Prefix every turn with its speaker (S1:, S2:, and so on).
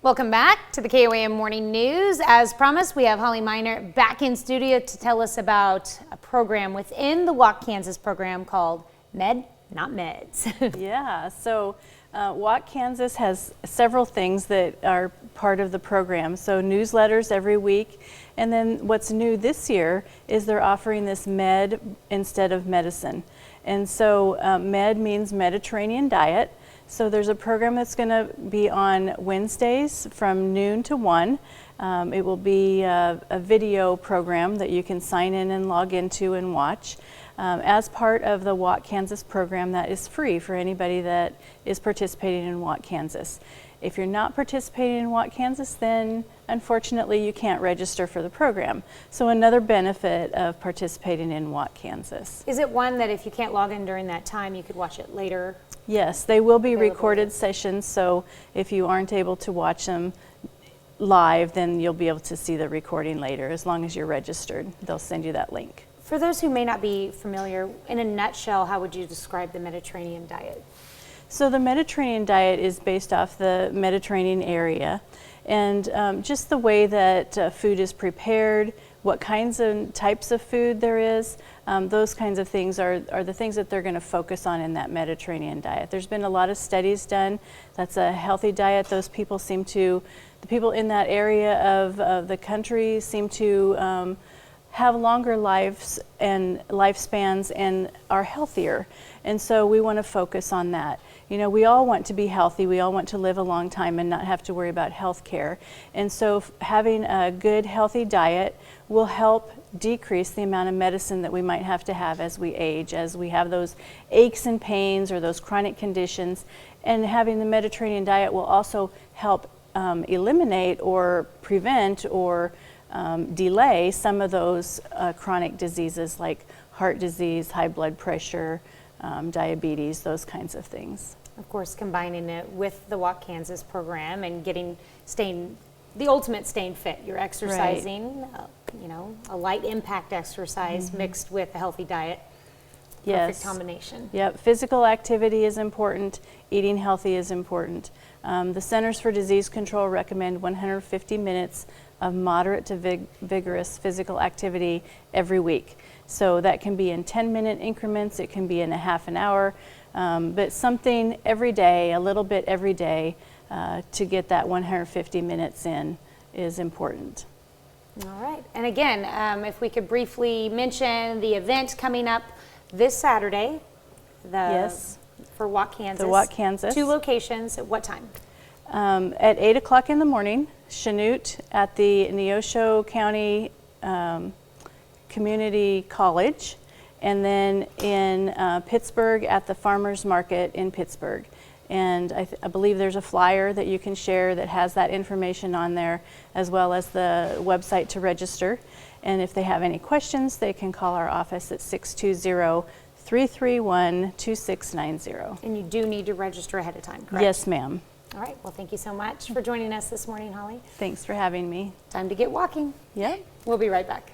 S1: Welcome back to the KOAM Morning News. As promised, we have Holly Miner back in studio to tell us about a program within the Walk Kansas program called Med, Not Meds.
S2: Yeah, so Walk Kansas has several things that are part of the program. So newsletters every week. And then what's new this year is they're offering this med instead of medicine. And so med means Mediterranean diet. So there's a program that's going to be on Wednesdays from noon to 1. It will be a video program that you can sign in and log into and watch. As part of the Walk Kansas program that is free for anybody that is participating in Walk Kansas. If you're not participating in Walk Kansas, then unfortunately you can't register for the program. So another benefit of participating in Walk Kansas.
S1: Is it one that if you can't log in during that time, you could watch it later?
S2: Yes, they will be recorded sessions, so if you aren't able to watch them live, then you'll be able to see the recording later. As long as you're registered, they'll send you that link.
S1: For those who may not be familiar, in a nutshell, how would you describe the Mediterranean diet?
S2: So the Mediterranean diet is based off the Mediterranean area, and just the way that food is prepared, what kinds of types of food there is, those kinds of things are the things that they're going to focus on in that Mediterranean diet. There's been a lot of studies done. That's a healthy diet. Those people the people in that area of the country seem to have longer lives and lifespans and are healthier. And so we want to focus on that. You know, we all want to be healthy. We all want to live a long time and not have to worry about health care. And so having a good, healthy diet will help decrease the amount of medicine that we might have to have as we age, as we have those aches and pains or those chronic conditions. And having the Mediterranean diet will also help eliminate or prevent or delay some of those chronic diseases like heart disease, high blood pressure, diabetes, those kinds of things.
S1: Of course, combining it with the Walk Kansas program and staying the ultimate staying fit. You're exercising, right. You know, a light impact exercise mixed with a healthy diet.
S2: Yes.
S1: Perfect combination.
S2: Yep. Physical activity is important. Eating healthy is important. The Centers for Disease Control recommend 150 minutes of moderate to vigorous physical activity every week. So that can be in 10-minute increments, it can be in a half an hour, but something every day, a little bit every day, to get that 150 minutes in is important.
S1: All right, and again, if we could briefly mention the event coming up this Saturday, for Walk Kansas.
S2: The Walk Kansas. 2
S1: locations, at what time?
S2: At 8 o'clock in the morning, Chanute at the Neosho County Community College, and then in Pittsburgh at the Farmers Market in Pittsburgh. And I believe there's a flyer that you can share that has that information on there, as well as the website to register. And if they have any questions, they can call our office at 620-331-2690.
S1: And you do need to register ahead of time, correct?
S2: Yes, ma'am.
S1: All right, well, thank you so much for joining us this morning, Holly.
S2: Thanks for having me.
S1: Time to get walking.
S2: Yeah.
S1: We'll be right back.